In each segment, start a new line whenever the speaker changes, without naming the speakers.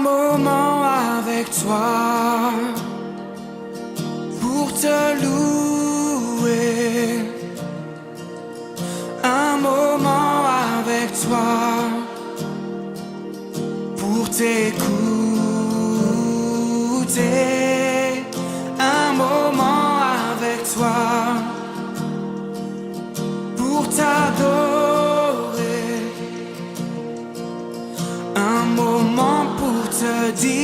moment avec toi pour te louer. Un moment avec toi pour t'écouter. Un moment avec toi pour t'adorer. Un moment pour te dire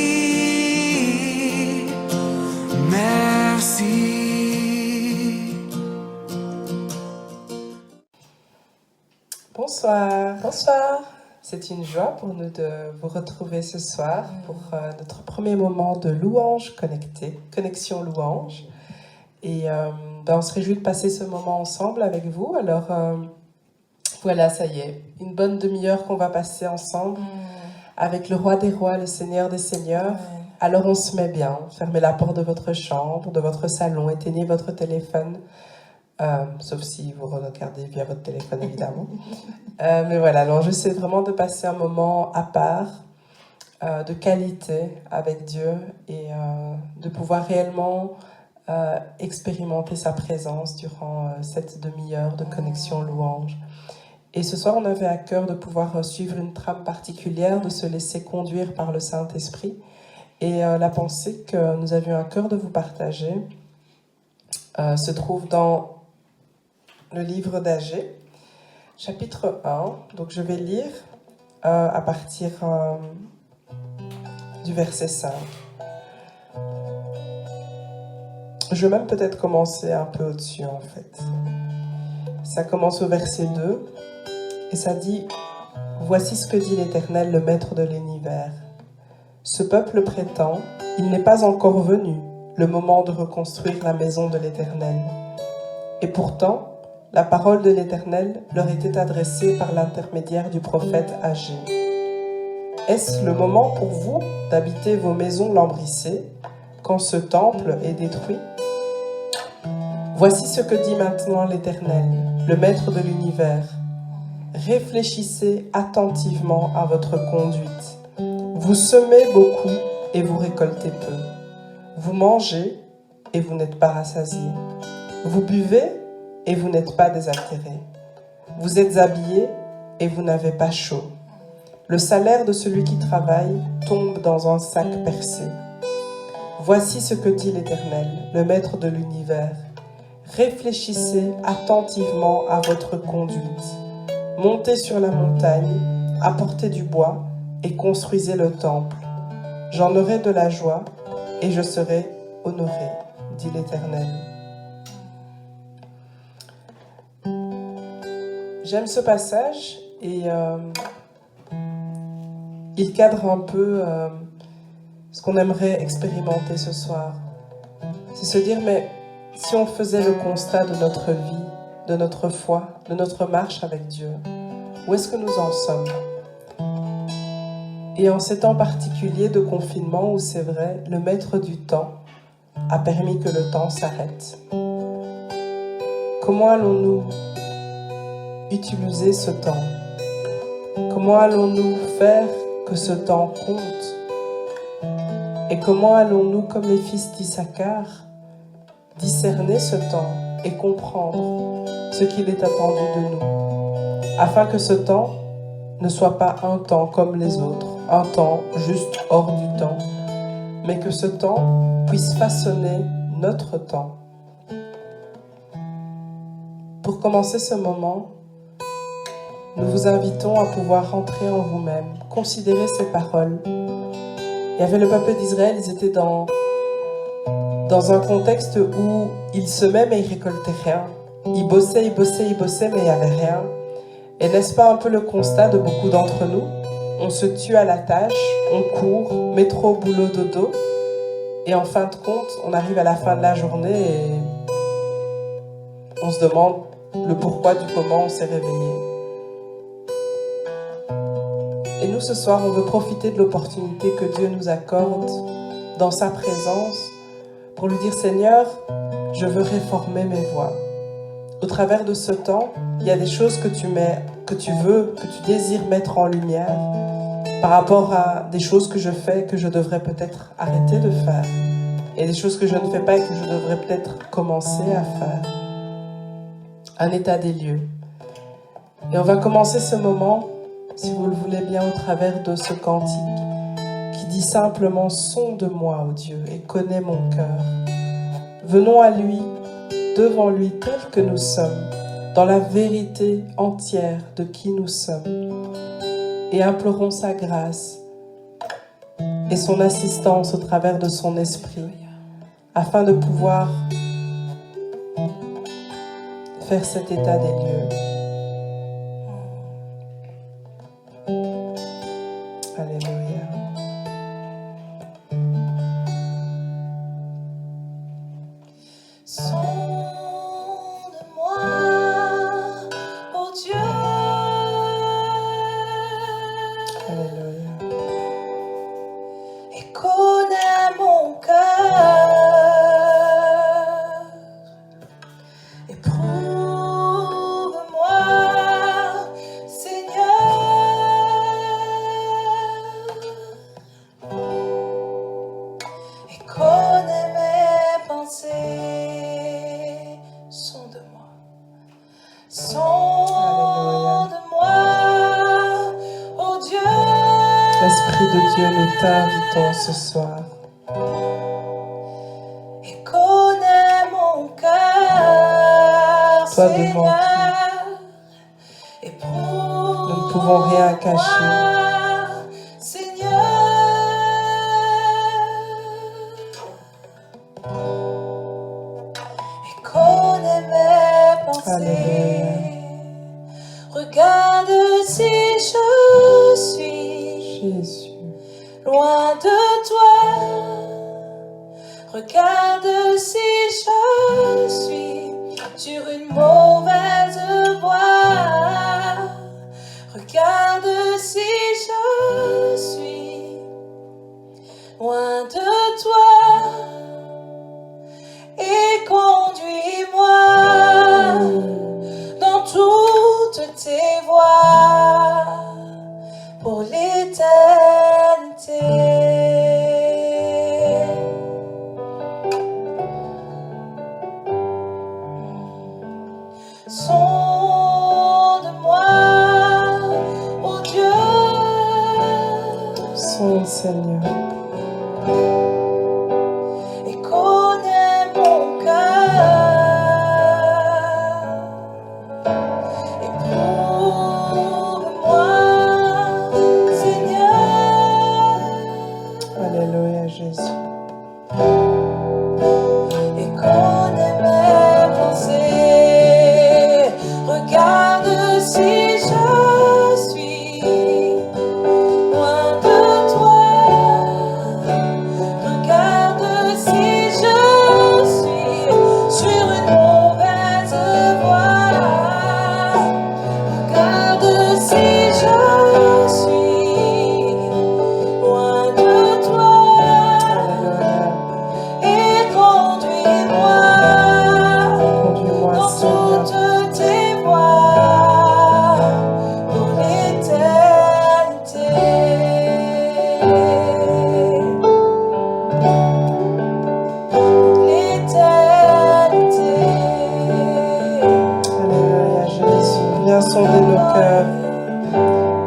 merci.
Bonsoir. Bonsoir. C'est une joie pour nous de vous retrouver ce soir pour notre premier moment de louange connectée, connexion louange. Et on se réjouit de passer ce moment ensemble avec vous. Alors voilà, ça y est, une bonne demi-heure qu'on va passer ensemble avec le roi des rois, le seigneur des seigneurs. Alors on se met bien, fermez la porte de votre chambre, de votre salon, éteignez votre téléphone. Sauf si vous regardez via votre téléphone, évidemment. Mais voilà, alors j'essaie vraiment de passer un moment à part, de qualité avec Dieu et de pouvoir réellement expérimenter sa présence durant cette demi-heure de connexion louange. Et ce soir, on avait à cœur de pouvoir suivre une trame particulière, de se laisser conduire par le Saint-Esprit. Et la pensée que nous avions à cœur de vous partager se trouve dans le livre d'Agée, chapitre 1. Donc je vais lire à partir du verset 5. Je vais même peut-être commencer un peu au-dessus en fait. Ça commence au verset 2 et ça dit « Voici ce que dit l'Éternel, le Maître de l'univers. Ce peuple prétend, il n'est pas encore venu, le moment de reconstruire la maison de l'Éternel. Et pourtant, la parole de l'Éternel leur était adressée par l'intermédiaire du prophète Agée. Est-ce le moment pour vous d'habiter vos maisons lambrissées quand ce temple est détruit? Voici ce que dit maintenant l'Éternel, le Maître de l'univers. Réfléchissez attentivement à votre conduite. Vous semez beaucoup et vous récoltez peu. Vous mangez et vous n'êtes pas rassasiés. Vous buvez et vous n'êtes pas désaltérés. Vous êtes habillés et vous n'avez pas chaud. Le salaire de celui qui travaille tombe dans un sac percé. Voici ce que dit l'Éternel, le Maître de l'univers. Réfléchissez attentivement à votre conduite. Montez sur la montagne, apportez du bois et construisez le temple. J'en aurai de la joie et je serai honoré, dit l'Éternel. J'aime ce passage et il cadre un peu ce qu'on aimerait expérimenter ce soir. C'est se dire, mais si on faisait le constat de notre vie, de notre foi, de notre marche avec Dieu, où est-ce que nous en sommes? Et en ces temps particuliers de confinement où c'est vrai, le maître du temps a permis que le temps s'arrête. Comment allons-nous utiliser ce temps? Comment allons-nous faire que ce temps compte? Et comment allons-nous, comme les fils d'Issachar, discerner ce temps et comprendre ce qu'il est attendu de nous, afin que ce temps ne soit pas un temps comme les autres, un temps juste hors du temps, mais que ce temps puisse façonner notre temps. Pour commencer ce moment, nous vous invitons à pouvoir rentrer en vous-même, considérer ces paroles. Il y avait le peuple d'Israël, ils étaient dans un contexte où ils semaient mais ils récoltaient rien. Ils bossaient, mais il n'y avait rien. Et n'est-ce pas un peu le constat de beaucoup d'entre nous? On se tue à la tâche, on court, métro, boulot, dodo. Et en fin de compte, on arrive à la fin de la journée et on se demande le pourquoi du comment on s'est réveillé. Et nous, ce soir, on veut profiter de l'opportunité que Dieu nous accorde dans sa présence pour lui dire, Seigneur, je veux réformer mes voies. Au travers de ce temps, il y a des choses que tu veux, que tu désires mettre en lumière. par rapport à des choses que je fais que je devrais peut-être arrêter de faire et des choses que je ne fais pas et que je devrais peut-être commencer à faire. Un état des lieux. Et on va commencer ce moment, si vous le voulez bien, au travers de ce cantique qui dit simplement « Sonde-moi, ô Dieu, et connais mon cœur ». Venons à lui, devant lui, tel que nous sommes, dans la vérité entière de qui nous sommes, et implorons sa grâce et son assistance au travers de son esprit, afin de pouvoir faire cet état des lieux. Alléluia.
Sonde-moi, ô Dieu,
Alléluia.
et connais mon cœur. Éprouve-moi, Seigneur, et connais mes pensées. Sonde-moi, sonde-moi, ô Dieu.
L'Esprit de Dieu, nous t'invitons ce soir.
Et connais mon cœur,
Toi devant
Seigneur.
Nous ne pouvons rien cacher.
Seigneur. Et connais mes pensées.
Alléluia.
Regarde si je suis
Jésus.
loin de toi. Regarde si je suis sur une mauvaise voie. Regarde si je suis loin de toi. Et conduis-moi dans toutes tes voies pour l'éternité. Sonde-moi, ô Dieu,
Sonde, Seigneur.
et connais mon cœur. Éprouve-moi, Seigneur,
Alléluia, Jésus.
et connais mes pensées. Regarde si je suis loin de toi. Regarde si je suis sur une mauvaise voie. Regarde si je suis loin de toi.
Alléluia.
Et conduis-moi
Conduis-moi,
dans
Seigneur.
toutes tes voies pour l'éternité. L'éternité.
Alléluia, Jésus. Viens sonder nos cœurs.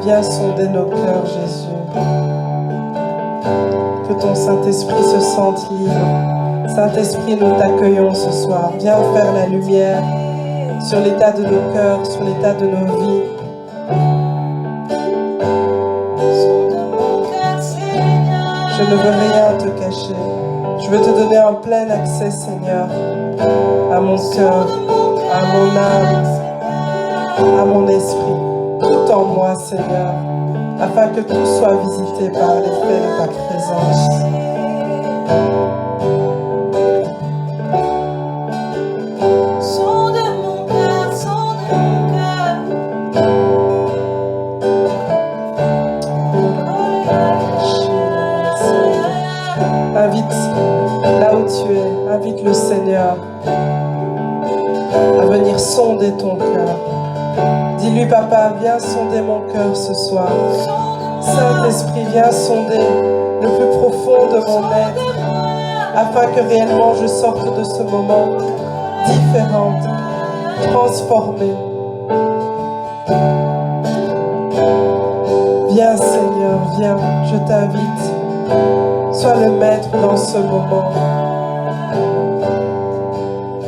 Viens sonder nos cœurs, Jésus. Que ton Saint-Esprit se sente libre. Saint-Esprit, nous t'accueillons ce soir. Viens faire la lumière sur l'état de nos cœurs, sur l'état de nos vies.
Sonde mon cœur, Seigneur.
Je ne veux rien te cacher. Je veux te donner un plein accès, Seigneur, à mon cœur, à mon âme, à mon esprit, tout en moi, Seigneur, afin que tout soit visité par l'effet de ta présence.
Sonde mon cœur, sonde mon cœur.
Invite là où tu es, invite le Seigneur à venir sonder ton cœur. Dis-lui, Papa, viens sonder mon cœur ce soir. Saint-Esprit, viens sonder le plus profond de mon être, afin que réellement je sorte de ce moment différente, transformée. Viens Seigneur, viens, je t'invite. Sois le maître dans ce moment.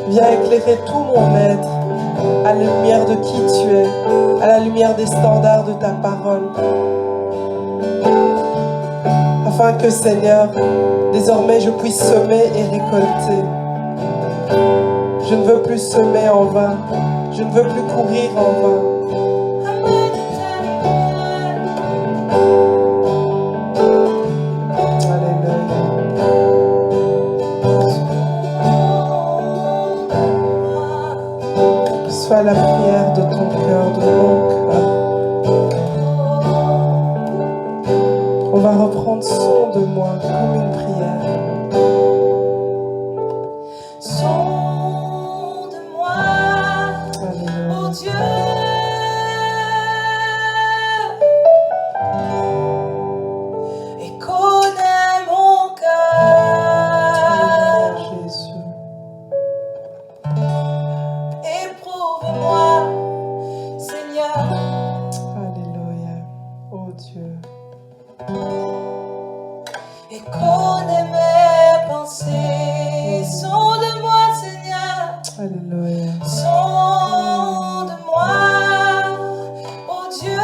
Viens éclairer tout mon être à la lumière de qui tu es, à la lumière des standards de ta parole. Afin que Seigneur, désormais je puisse semer et récolter. Je ne veux plus semer en vain, je ne veux plus courir en vain. Sois la prière de ton cœur, de mon cœur. On va reprendre son de moi comme une prière.
Sonde-moi,
Alléluia.
oh Dieu, et connais mon cœur.
Jésus.
Éprouve-moi, Seigneur,
Alléluia. Oh Dieu.
et connais mes pensées. Sonde-moi, Seigneur,
Alléluia.
sonde-moi, oh Dieu,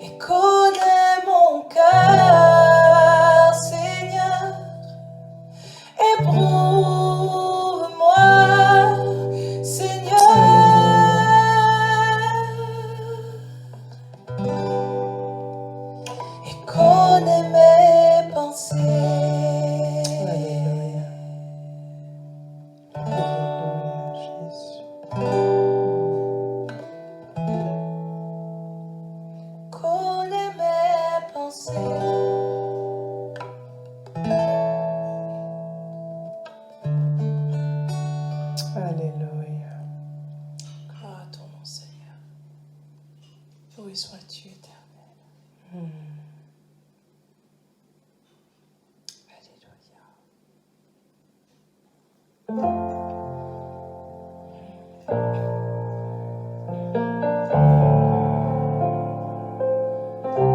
et connais mon cœur, Seigneur. Éprouve-moi, Seigneur, et connais mes pensées.
Alléluia. Alléluia, Jésus.
Connais mes pensées.
Alléluia.
Gloire à ton nom, Seigneur. Loué sois-tu, éternel. Alléluia.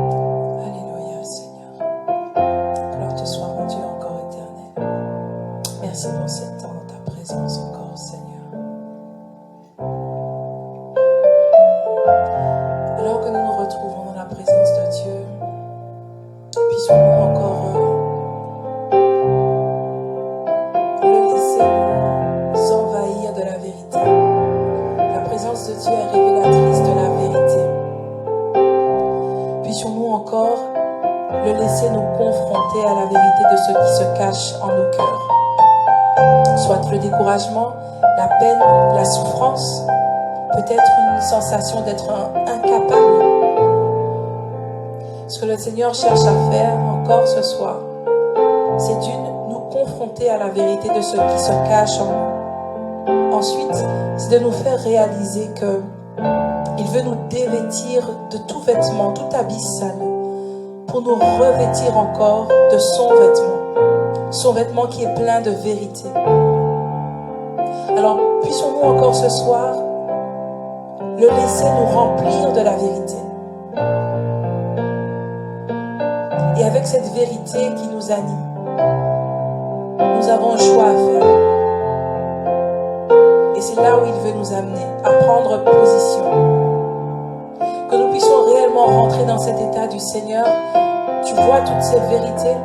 Alléluia, Seigneur. Gloire te soit rendue encore, éternel. Merci pour ce temps dans ta présence encore, Seigneur. Alors que nous nous retrouvons dans la présence de Dieu, puissions-nous encore le laisser nous envahir de la vérité. La présence de Dieu est révélatrice de la vérité. Puissions-nous encore le laisser nous confronter à la vérité de ce qui se cache en nos cœurs. Soit le découragement, la peine, la souffrance, peut-être une sensation d'être incapable. Ce que le Seigneur cherche à faire encore ce soir, c'est nous confronter à la vérité de ce qui se cache en nous. Ensuite, c'est de nous faire réaliser que il veut nous dévêtir de tout vêtement, tout habit sale, pour nous revêtir encore de son vêtement qui est plein de vérité. Alors, puissions-nous encore ce soir le laisser nous remplir de la vérité. Et avec cette vérité qui nous anime, nous avons un choix à faire. Et c'est là où il veut nous amener, à prendre position. Que nous puissions réellement rentrer dans cet état du Seigneur. Tu vois toutes ces vérités,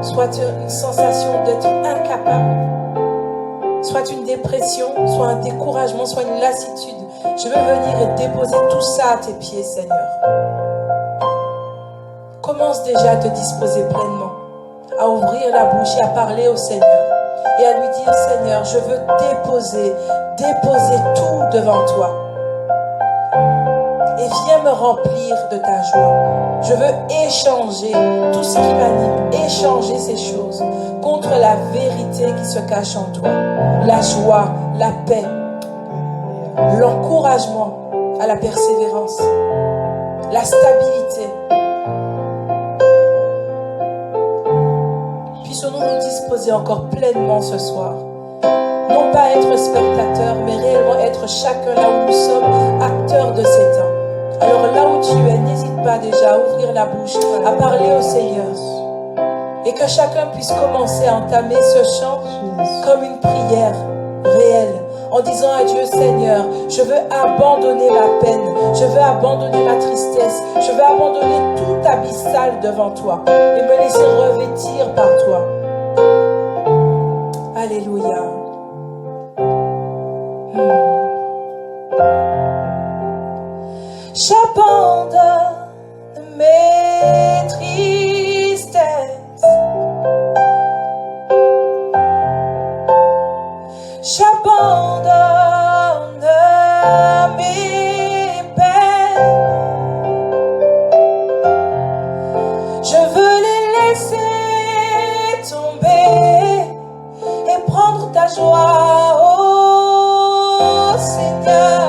soit une sensation d'être incapable, soit une dépression, soit un découragement, soit une lassitude. Je veux venir et déposer tout ça à tes pieds, Seigneur. Commence déjà à te disposer pleinement, à ouvrir la bouche et à parler au Seigneur. Et à lui dire, Seigneur, je veux déposer tout devant toi. Et viens me remplir de ta joie. Je veux échanger tout ce qui m'anime, échanger ces choses contre la vérité qui se cache en toi. La joie, la paix, l'encouragement à la persévérance, la stabilité. Puissions-nous nous disposer encore pleinement ce soir. Non pas être spectateurs, mais réellement être chacun là où nous sommes, acteurs de ces temps. Alors là où tu es, n'hésite pas déjà à ouvrir la bouche, à parler au Seigneur. Et que chacun puisse commencer à entamer ce chant comme une prière réelle. En disant à Dieu, Seigneur, je veux abandonner ma peine, je veux abandonner ma tristesse, je veux abandonner tout abyssal devant toi et me laisser revêtir par toi. Alléluia. J'abandonne mes tristesses. J'abandonne mes peines. Je veux les laisser tomber et prendre ta joie, oh Seigneur.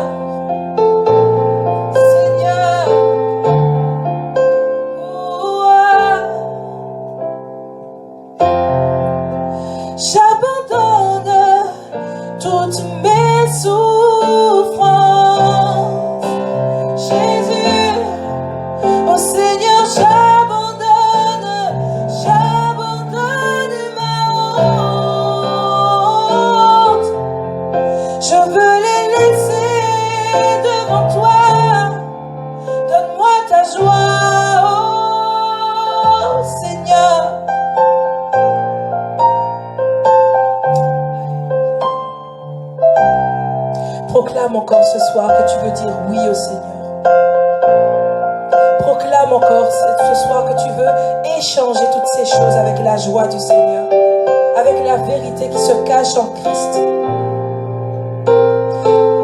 Seigneur. J'abandonne toutes mes souffrances, Jésus, oh Seigneur, j'abandonne ma honte, je veux les laisser devant toi, donne-moi ta joie, oh Seigneur. Proclame encore ce soir que tu veux dire oui au Seigneur. Proclame encore ce soir que tu veux échanger toutes ces choses avec la joie du Seigneur, avec la vérité qui se cache en Christ.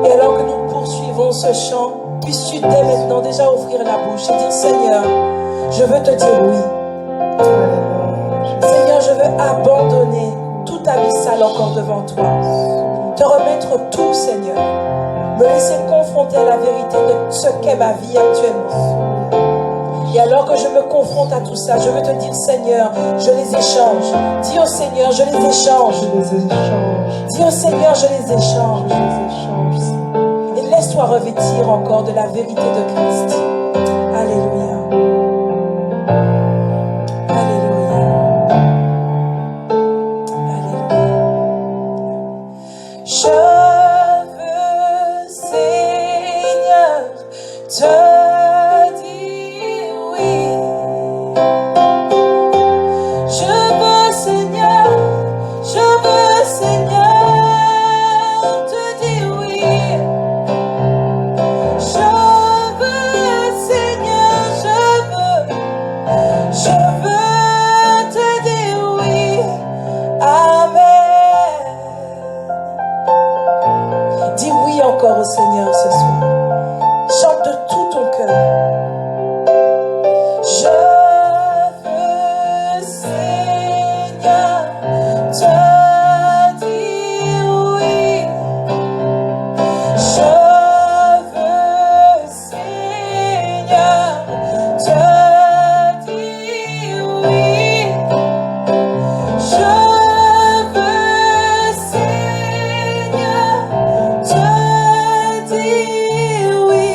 Et alors que nous poursuivons ce chant, puisses-tu dès maintenant déjà ouvrir la bouche et dire, Seigneur, je veux te dire oui. Seigneur, je veux abandonner tout abyssal encore devant toi. Te remettre tout, Seigneur. Me laisser confronter à la vérité de ce qu'est ma vie actuellement. Et alors que je me confronte à tout ça, je veux te dire, Seigneur, je les échange. Dis au Seigneur, je les échange. Dis au Seigneur, je les échange. Et laisse-toi revêtir encore de la vérité de Christ. Alléluia. Alléluia. Alléluia. Je veux, Seigneur, te dire oui. Je veux, Seigneur, te dire oui. Je veux, Seigneur, je veux te dire oui. Amen. Dis oui encore au Seigneur ce soir. Chante de tout ton cœur. Je veux, Seigneur, te dire oui. Je veux, Seigneur, te dire oui. Je veux, Seigneur, te dire oui.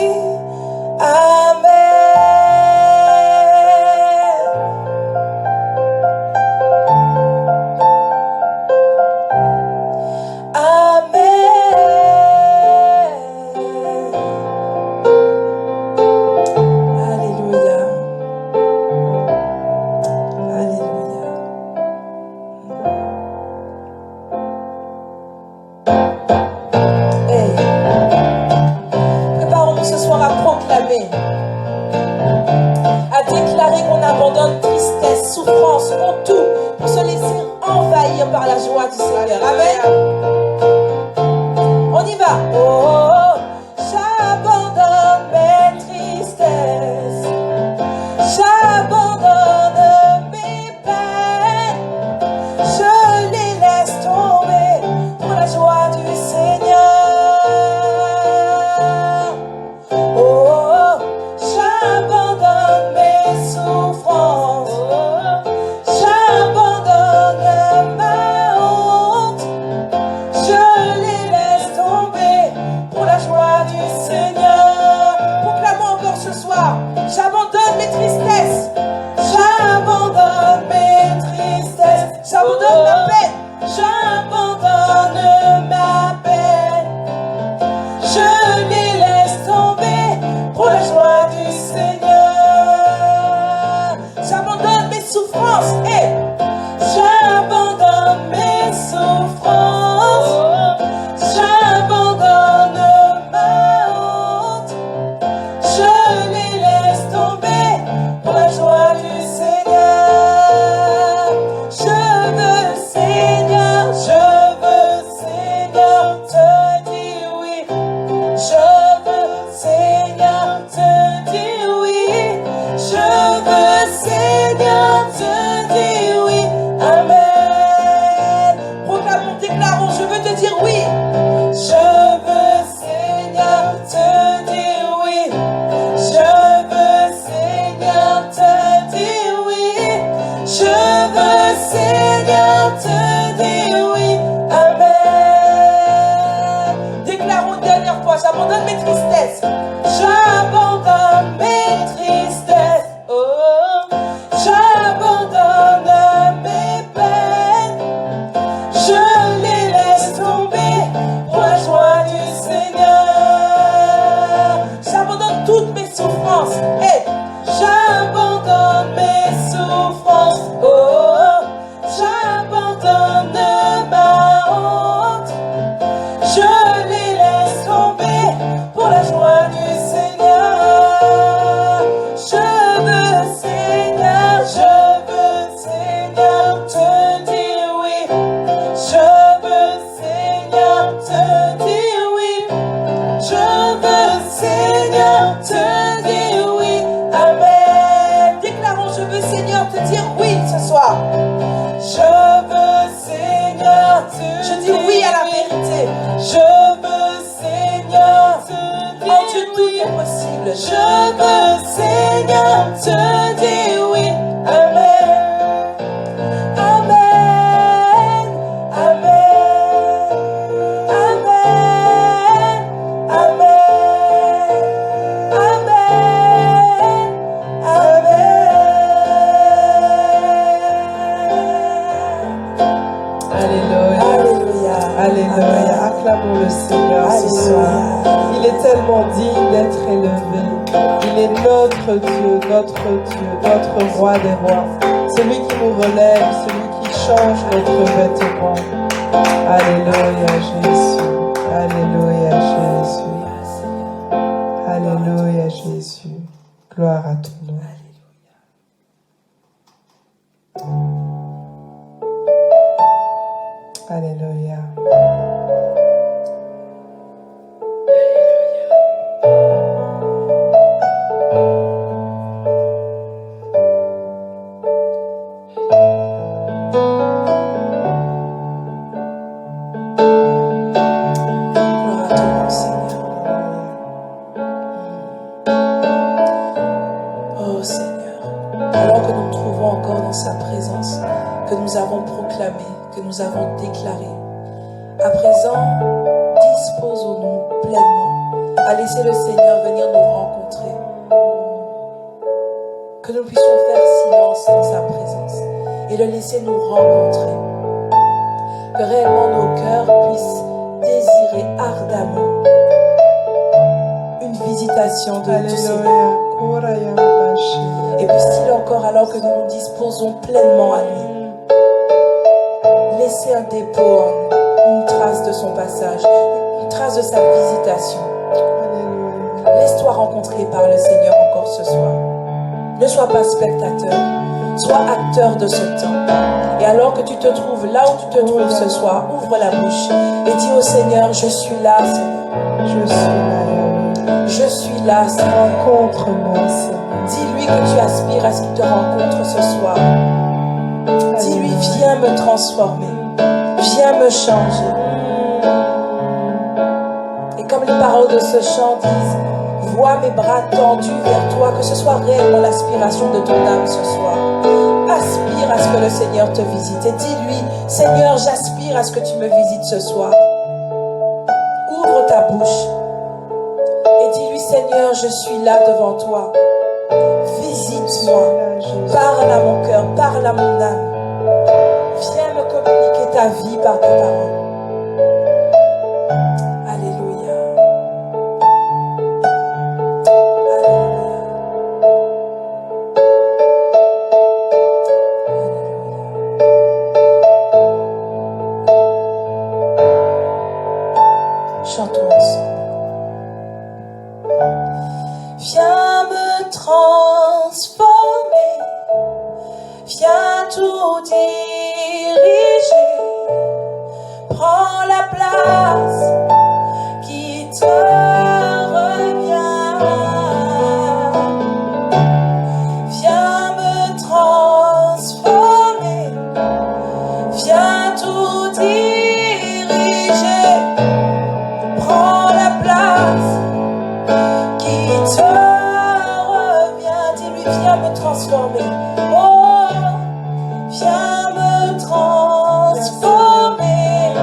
Amen. Amen. Alléluia. Alléluia. Hey. Préparons-nous ce soir à proclamer, à déclarer qu'on abandonne tristesse, souffrance, honte, tout, pour se laisser envahir par la joie du Seigneur. Amen. On y va. Oh, oh, oh. J'abandonne mes tristesses. J'abandonne mes peines. Je les laisse tomber pour la joie du Seigneur. souffrances. J'abandonne ma honte. Je les laisse tomber pour la joie du Seigneur. Je veux, Seigneur, te dire oui. Je veux, Seigneur, te dire oui. Je veux, Seigneur, te dire oui. Amen. Proclamons, déclarons, je veux te dire oui. Je veux, Seigneur, te dire oui. Je veux, Seigneur, te dire oui. Je veux, Seigneur, te dire oui. Amen. Déclarons une dernière fois, j'abandonne mes tristesses. J'abandonne mes tristesses. Oh, j'abandonne mes peines. Je les laisse tomber pour la joie du Seigneur. J'abandonne toutes mes souffrances. Hey, j'abandonne mes souffrances. Oh, j'abandonne ma honte. Je les laisse tomber pour la joie du Seigneur. Je veux, Seigneur, te dire oui. Je veux, Seigneur, te dire oui. Je veux, Seigneur, te dire oui. Amen. Déclarons, je veux, Seigneur, te dire oui ce soir. Je veux, Seigneur, je dis oui à la vérité. Je veux, Seigneur, en Dieu tout est possible. Je veux, Seigneur, te dire oui. Amen. Amen. Amen. Amen. Amen. Amen. Amen.
Alléluia.
Alléluia.
Alléluia. Acclamons le Seigneur ce soir. Il est tellement digne d'être élevé. Il est notre Dieu, notre roi des rois. Celui qui nous relève, celui qui change notre vêtement. Alléluia Jésus. Alléluia Jésus. Alléluia Jésus. Gloire à ton nom. Alléluia.
Gloire à ton nom, Seigneur. Oh Seigneur, alors que nous nous trouvons encore dans sa présence, que nous avons proclamé, que nous avons déclaré, à présent, disposons-nous pleinement à laisser le Seigneur venir nous rencontrer. Que nous puissions faire silence dans sa présence et le laisser nous rencontrer. Que réellement nos cœurs puissent désirer ardemment une visitation de Seigneur. Et puisse-t-il encore, alors que nous nous disposons pleinement à lui, laisser un dépôt en nous, une trace de son passage, une trace de sa visitation. Laisse-toi rencontrer par le Seigneur encore ce soir. Ne sois pas spectateur, sois acteur de ce temps. Et alors que tu te trouves là où tu te trouves ce soir, ouvre la bouche et dis au Seigneur, je suis là, Seigneur.
Je suis là, Yahweh.
Je suis là, Seigneur.
Rencontre-moi, Seigneur.
Dis-lui que tu aspires à ce qu'il te rencontre ce soir. Dis-lui, viens me transformer, viens me changer. Et comme les paroles de ce chant disent, vois mes bras tendus vers toi, que ce soit réellement l'aspiration de ton âme ce soir. Aspire à ce que le Seigneur te visite et dis-lui, Seigneur, j'aspire à ce que tu me visites ce soir. Ouvre ta bouche et dis-lui, Seigneur, je suis là devant toi. Visite-moi, parle à mon cœur, parle à mon âme. Viens me communiquer ta vie par ta parole. Alléluia. Alléluia. Alléluia. Chantons ensemble. Viens me transformer, viens tout diriger, prends la place qui te revient. Viens me transformer, viens tout diriger, prends la place qui te revient. Dis-lui, viens me transformer. Oh, viens me transformer,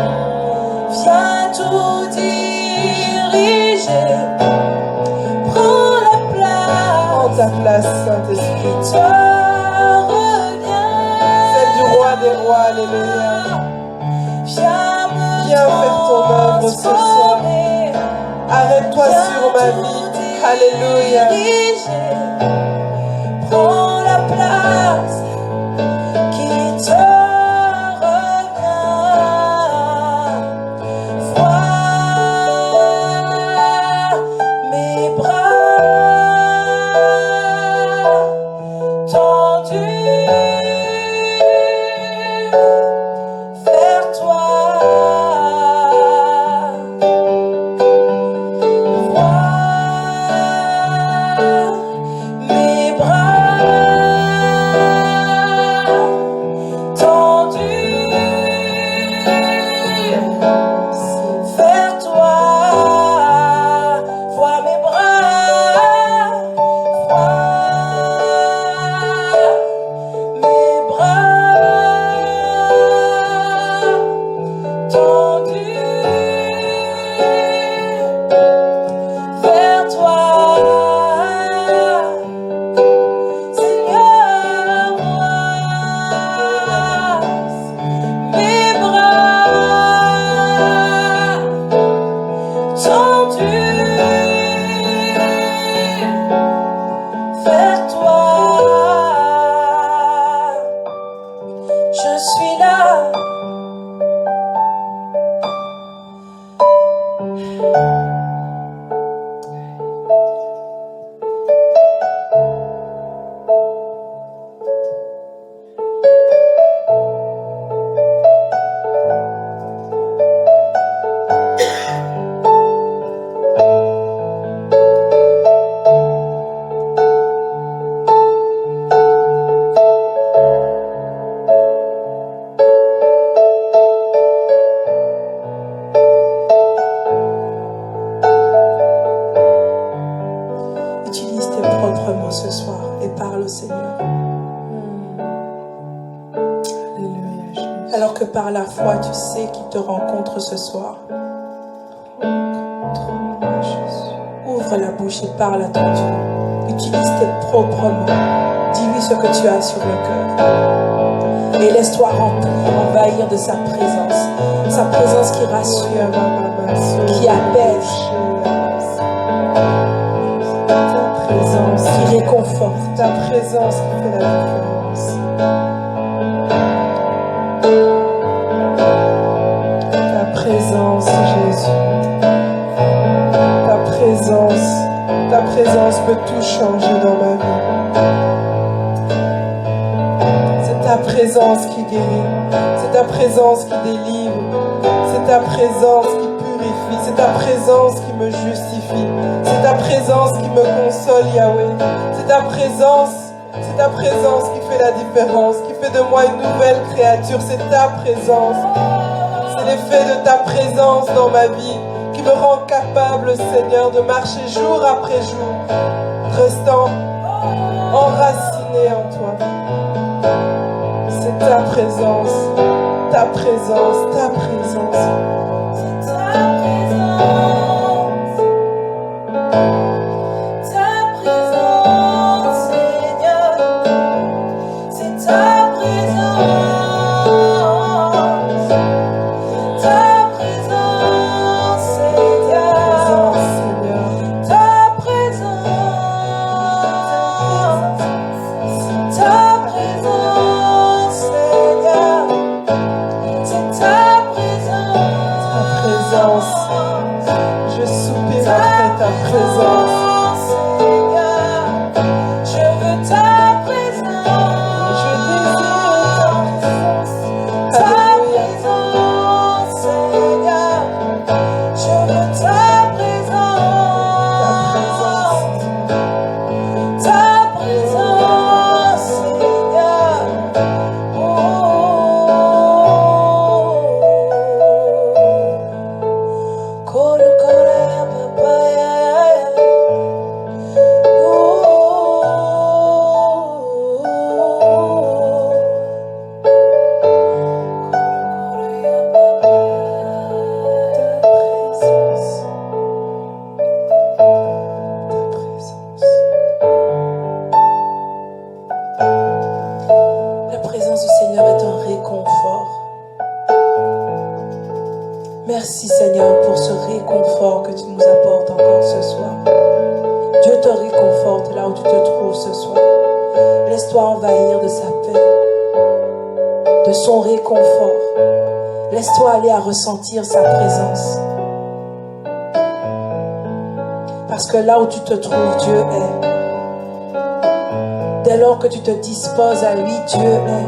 viens tout diriger, prends la place.
Prends ta place,
Qui
Saint-Esprit.
te revient.
Celle du roi des rois, alléluia. Viens faire ton œuvre ce soir. Arrête-toi sur ma vie. Alléluia.
Prends la place qui te revient. Vois mes bras tendus vers toi. Mes bras tendus vers toi, vois mes bras, vois mes bras tendus vers toi. Mes bras tendus vers toi. Je suis là. Utilise tes propres mots ce soir et parle au Seigneur.
Alléluia, Jésus.
Alors que par la foi, tu sais qu'il te rencontre ce soir.
Rencontre-moi, Jésus.
Ouvre la bouche et parle à ton Dieu. Utilise tes propres mots. Dis-lui ce que tu as sur le cœur. Et laisse-toi remplir, envahir de sa présence. Sa présence qui rassure, qui apaise,
Ta présence,
qui réconforte.
ta présence qui fait la différence. Ta présence, Jésus. Ta présence peut tout changer dans ma vie. C'est ta présence qui guérit. C'est ta présence qui délivre. C'est ta présence qui purifie. C'est ta présence qui me justifie. C'est ta présence qui me console, Yahweh. C'est ta présence qui fait la différence, qui fait de moi une nouvelle créature. C'est ta présence. C'est l'effet de ta présence dans ma vie qui me rend capable, Seigneur, de marcher jour après jour, restant enraciné en toi. C'est ta présence, ta présence, ta présence.
C'est ta présence, Seigneur. C'est ta présence, Seigneur. Ta présence, Seigneur. C'est ta présence.
ta présence.
Je veux ta présence.
Je désire ta
Ta
présence.
présence, Seigneur. Je veux ta présence. Ta présence, Seigneur. Oh. Koro kora papaya. La présence du Seigneur est un réconfort. Merci Seigneur pour ce réconfort que tu nous apportes encore ce soir. Dieu te réconforte là où tu te trouves ce soir. Laisse-toi envahir de sa paix, de son réconfort. Laisse-toi aller à ressentir sa présence. Parce que là où tu te trouves, Dieu est. Dès lors que tu te disposes à lui, Dieu est.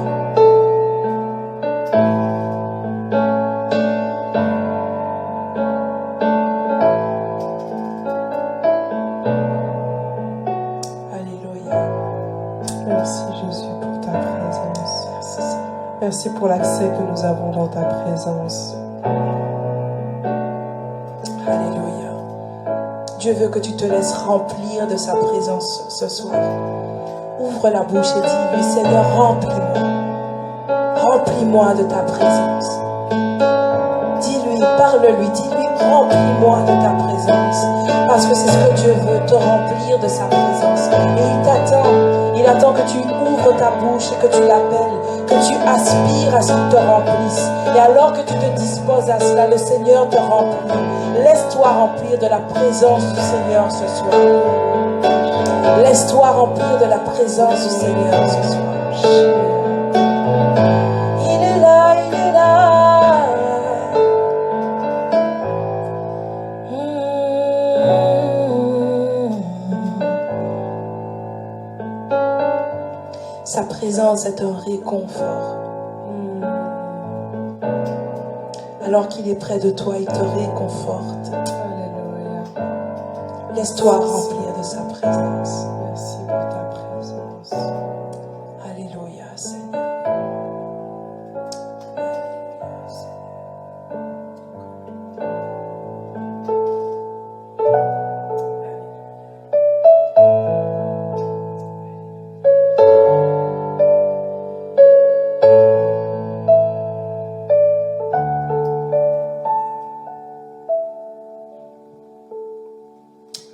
Alléluia.
Merci Jésus pour ta présence.
Merci Seigneur.
Merci pour l'accès que nous avons dans ta présence.
Alléluia. Dieu veut que tu te laisses remplir de sa présence ce soir. Ouvre la bouche et dis-lui, Seigneur, remplis-moi. Remplis-moi de ta présence. Dis-lui, parle-lui, dis-lui, remplis-moi de ta présence. Parce que c'est ce que Dieu veut, te remplir de sa présence. Et il t'attend. Il attend que tu ouvres ta bouche et que tu l'appelles, que tu aspires à ce qu'il te remplisse. Et alors que tu te disposes à cela, le Seigneur te remplit. Laisse-toi remplir de la présence du Seigneur ce soir. Laisse-toi remplir de la présence du Seigneur ce soir. Il est là, il est là. Sa présence est un réconfort. Alors qu'il est près de toi, il te réconforte.
Alléluia.
Laisse-toi remplir de sa présence.
Merci pour ta présence.
Alléluia, Seigneur.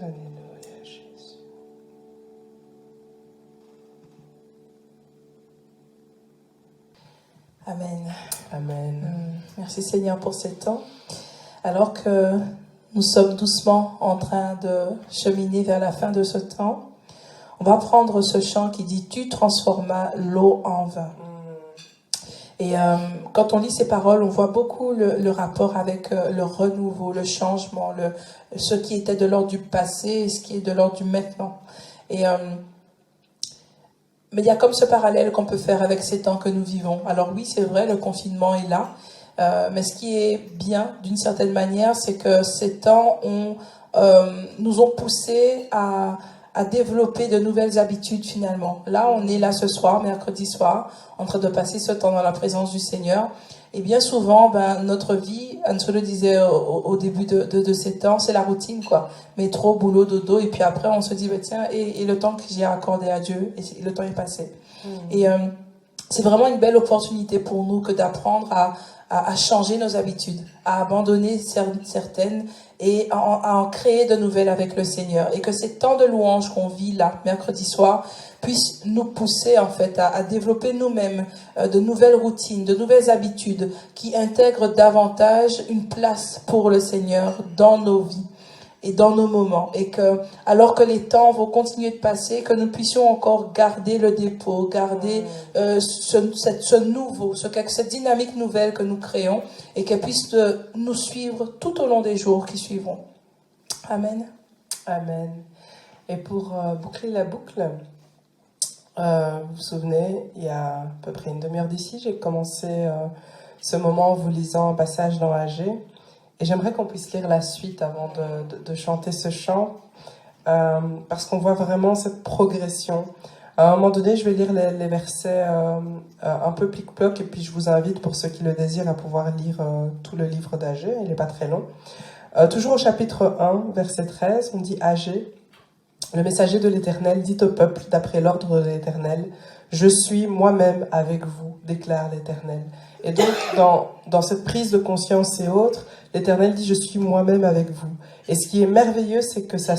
Alléluia, Jésus.
Amen.
Amen.
Merci Seigneur pour ce temps. Alors que nous sommes doucement en train de cheminer vers la fin de ce temps, on va prendre ce chant qui dit « Tu transformas l'eau en vin ». Et quand on lit ces paroles, on voit beaucoup le rapport avec le renouveau, le changement, ce qui était de l'ordre du passé et ce qui est de l'ordre du maintenant. Mais il y a comme ce parallèle qu'on peut faire avec ces temps que nous vivons. Alors oui, c'est vrai, le confinement est là. Mais ce qui est bien, d'une certaine manière, c'est que ces temps nous ont poussés à développer de nouvelles habitudes finalement. Là, on est là ce soir, mercredi soir, en train de passer ce temps dans la présence du Seigneur. Et bien souvent, notre vie, Anne-Sophie le disait au début de ces temps, c'est la routine, quoi. Métro, boulot, dodo, et puis après, on se dit, tiens, et le temps que j'ai accordé à Dieu, et le temps est passé. Et c'est vraiment une belle opportunité pour nous que d'apprendre à changer nos habitudes, à abandonner certaines et à en créer de nouvelles avec le Seigneur. Et que ces temps de louange qu'on vit là, mercredi soir, puissent nous pousser en fait à développer nous-mêmes de nouvelles routines, de nouvelles habitudes qui intègrent davantage une place pour le Seigneur dans nos vies et dans nos moments. Et que, alors que les temps vont continuer de passer, que nous puissions encore garder le dépôt, garder ce nouveau, cette dynamique nouvelle que nous créons et qu'elle puisse nous suivre tout au long des jours qui suivront. Amen.
Amen. Et pour boucler la boucle, vous vous souvenez, il y a à peu près une demi-heure d'ici, j'ai commencé ce moment en vous lisant un passage dans AG. Et j'aimerais qu'on puisse lire la suite avant de chanter ce chant, parce qu'on voit vraiment cette progression. À un moment donné, je vais lire les versets un peu plic-ploc, et puis je vous invite, pour ceux qui le désirent, à pouvoir lire tout le livre d'AG, il n'est pas très long. Toujours au chapitre 1, verset 13, on dit AG, le messager de l'Éternel dit au peuple, d'après l'ordre de l'Éternel, « Je suis moi-même avec vous, déclare l'Éternel. » Et donc, dans cette prise de conscience et autres, l'Éternel dit « Je suis moi-même avec vous ». Et ce qui est merveilleux, c'est que ça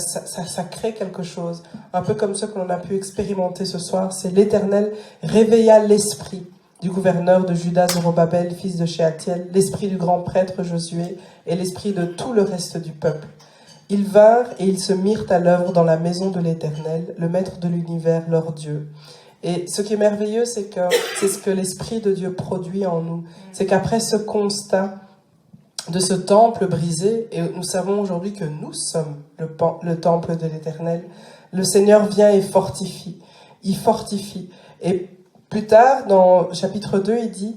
crée quelque chose, un peu comme ce que l'on a pu expérimenter ce soir. C'est l'Éternel réveilla l'esprit du gouverneur de Juda, Zorobabel, fils de Shealtiel, l'esprit du grand prêtre Josué et l'esprit de tout le reste du peuple. Ils vinrent et ils se mirent à l'œuvre dans la maison de l'Éternel, le maître de l'univers, leur Dieu. Et ce qui est merveilleux, c'est que c'est ce que l'Esprit de Dieu produit en nous. C'est qu'après ce constat de ce temple brisé, et nous savons aujourd'hui que nous sommes le temple de l'Éternel, le Seigneur vient et fortifie. Il fortifie. Et plus tard, dans chapitre 2, il dit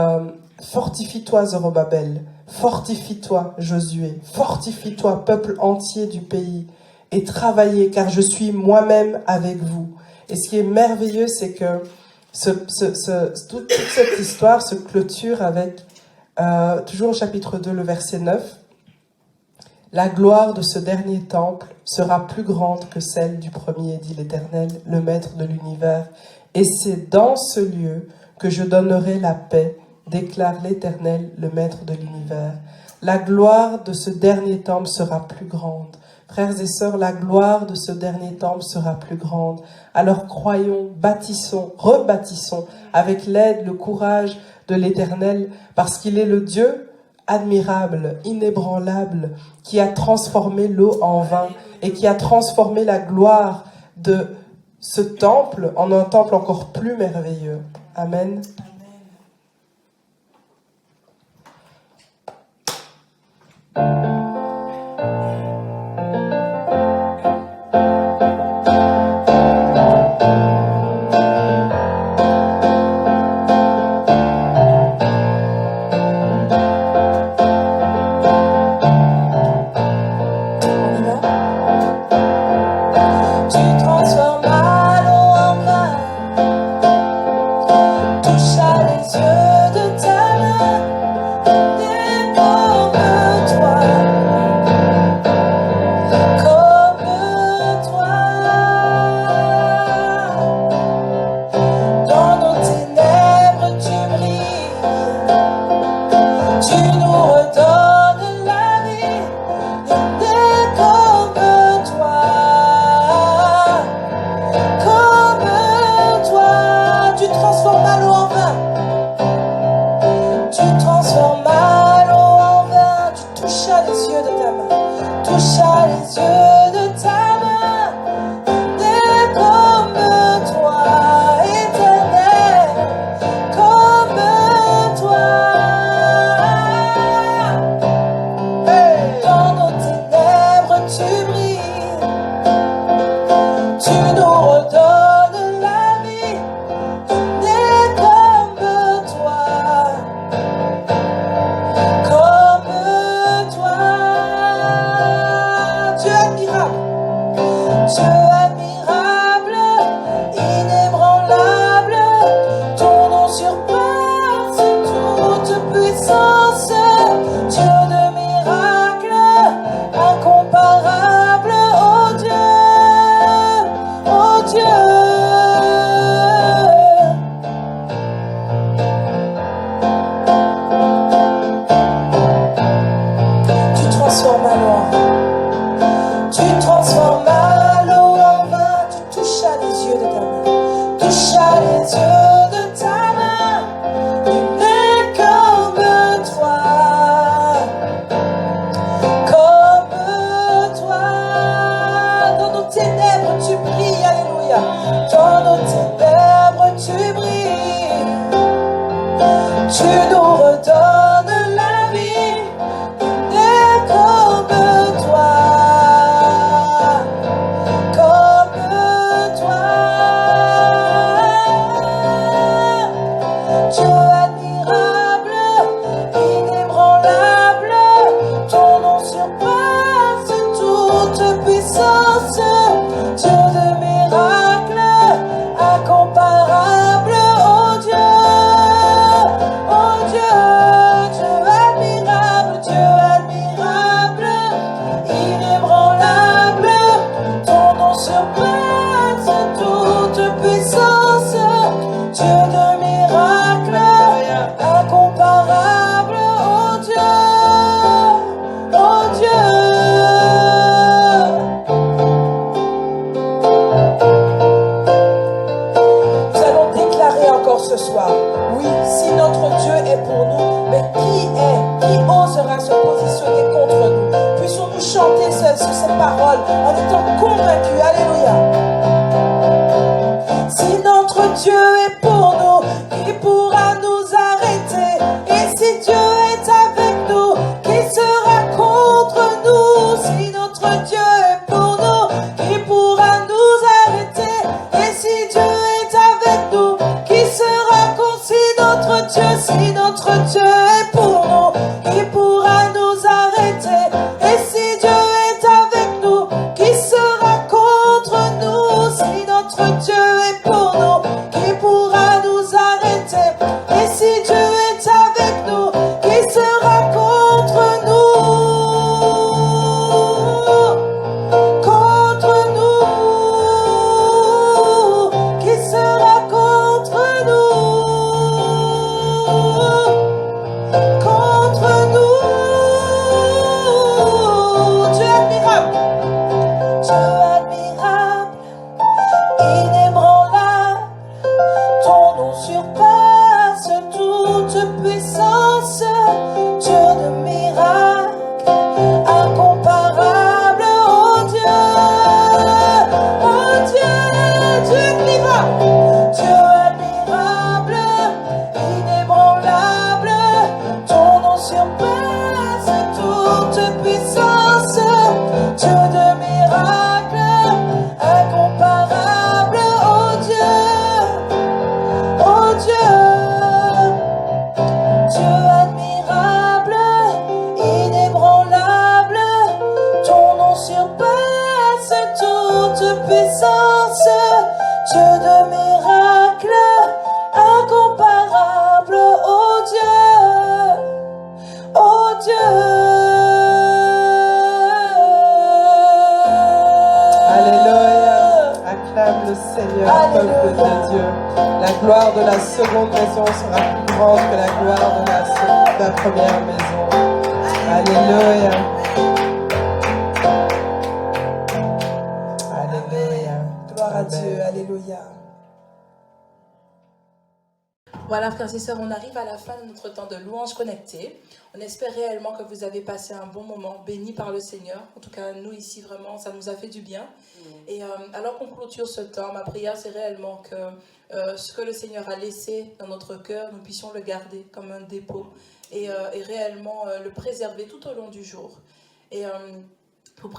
« Fortifie-toi, Zorobabel. Fortifie-toi, Josué. Fortifie-toi, peuple entier du pays. Et travaillez, car je suis moi-même avec vous. » Et ce qui est merveilleux, c'est que toute cette histoire se clôture avec, toujours au chapitre 2, le verset 9, « La gloire de ce dernier temple sera plus grande que celle du premier, dit l'Éternel, le Maître de l'univers. Et c'est dans ce lieu que je donnerai la paix, déclare l'Éternel, le Maître de l'univers. La gloire de ce dernier temple sera plus grande. » Frères et sœurs, la gloire de ce dernier temple sera plus grande. Alors croyons, bâtissons, rebâtissons avec l'aide, le courage de l'Éternel, parce qu'il est le Dieu admirable, inébranlable, qui a transformé l'eau en vin et qui a transformé la gloire de ce temple en un temple encore plus merveilleux. Amen.
contre nous. Puissions-nous chanter sur ces paroles en étant convaincus. Alléluia. Si notre Dieu est pour nous, qui pourra nous arrêter? Et si Dieu est avec nous, qui sera contre nous? Si notre Dieu est pour nous, qui pourra nous arrêter? Et si Dieu est avec nous, qui sera contre? Si notre Dieu est pour nous, qui pourra nous arrêter? Et si Dieu est avec nous, qui sera contre nous? Si notre Dieu est pour nous, qui pourra nous arrêter? Et si Dieu est avec nous, qui sera contre nous? Contre nous, qui sera contre nous? Contre nous, Dieu admirable, Dieu admirable, inébranlable, ton nom surpasse toute puissance, Dieu de miracles, incomparable, oh Dieu, Dieu admirable, Dieu admirable, inébranlable, ton nom surpasse toute puissance, Dieu de miracles, incomparable, oh Dieu, Dieu admirable, inébranlable, ton nom surpasse toute puissance, Dieu de miracles, incomparable, oh Dieu, oh Dieu.
Alléluia. Acclame le Seigneur, peuple de Dieu. La gloire de la seconde maison sera plus grande que la gloire de la première maison. Alléluia. Alléluia.
Gloire à
Amen.
Dieu, alléluia.
Voilà, frères et sœurs, on arrive à la fin de notre temps de louange connectée. On espère réellement que vous avez passé un bon moment, béni par le Seigneur. En tout cas, nous ici, vraiment, ça nous a fait du bien. Et alors qu'on clôture ce temps, ma prière, c'est réellement que ce que le Seigneur a laissé dans notre cœur, nous puissions le garder comme un dépôt et réellement le préserver tout au long du jour. Et pour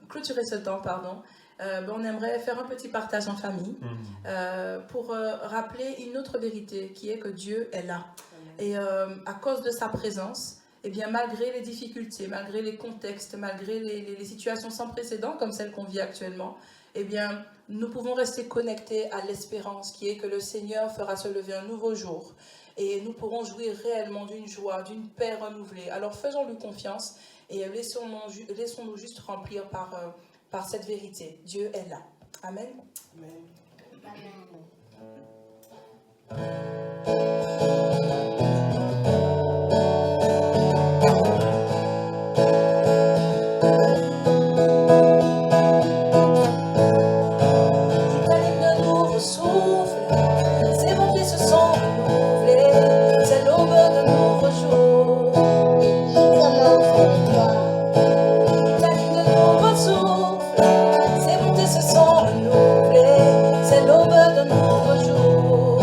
clôturer ce temps, on aimerait faire un petit partage en famille pour rappeler une autre vérité qui est que Dieu est là. Et à cause de sa présence, eh bien, malgré les difficultés, malgré les contextes, malgré les situations sans précédent comme celles qu'on vit actuellement, eh bien, nous pouvons rester connectés à l'espérance qui est que le Seigneur fera se lever un nouveau jour. Et nous pourrons jouir réellement d'une joie, d'une paix renouvelée. Alors faisons-lui confiance et laissons-nous juste remplir par cette vérité. Dieu est là. Amen.
Il t'anime de nouveaux souffles, ses bontés se sont renouvelées, c'est l'aube de nouveaux jours. Il t'anime de nouveaux souffles, ses bontés se sont renouvelées, c'est l'aube de nouveaux jours.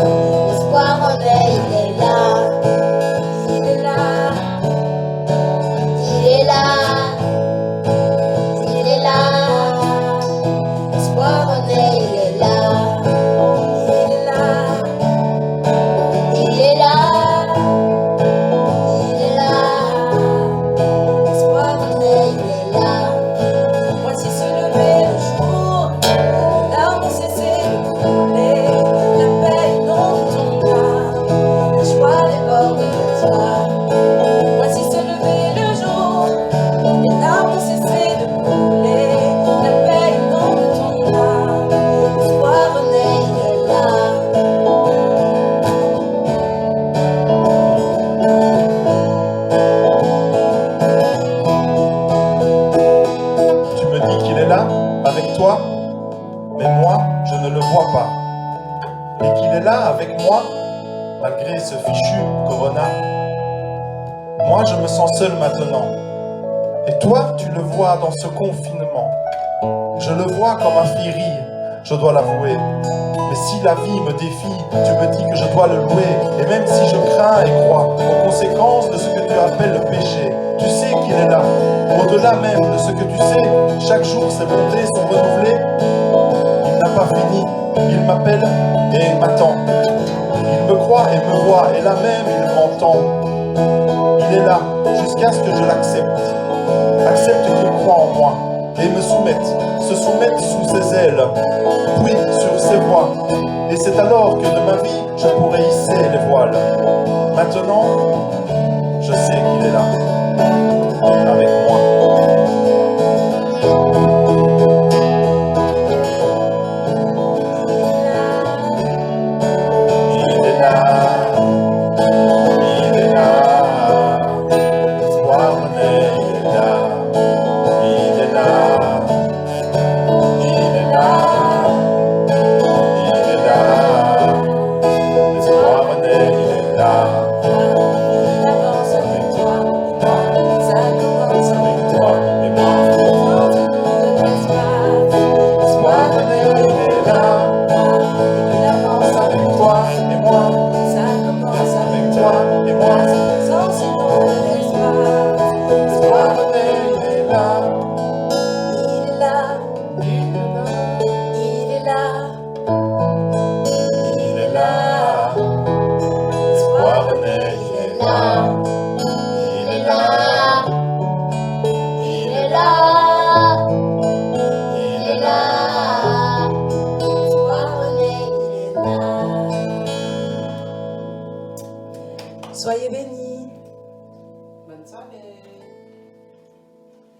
L'espoir en elle, il est là, il est là, il est là, il est là. L'espoir en elle, il est là, il est là, il est là, il est là. L'espoir en elle, il est là. Voici se lever le jour, les larmes ont cessé de couler, la paix inonde ton âme, la joie déborde de toi. Voici se lever le jour, les larmes ont cessé de couler, la paix inonde ton âme, l'espoir en elle, il est là.
Tu me dis qu'il est là, avec toi, mais moi, je ne le vois pas. Et qu'il est là, avec moi, malgré ce fichu Corona. Moi, je me sens seul maintenant. Et toi, tu le vois dans ce confinement. Je le vois comme un féerie, je dois l'avouer. Mais si la vie me défie, tu me dis que je dois le louer. Et même si je crains et crois aux conséquences de ce que tu appelles le péché, tu sais qu'il est là. Au-delà même de ce que tu sais, chaque jour ses bontés sont renouvelées. Il n'a pas fini, il m'appelle et m'attend. Il me croit et me voit, et là même il m'entend. Il est là, jusqu'à ce que je l'accepte. Accepte qu'il croit en moi, et me soumette, se soumette sous ses ailes, puis sur ses voies. Et c'est alors que de ma vie, je pourrai hisser les voiles. Maintenant, je sais qu'il est là.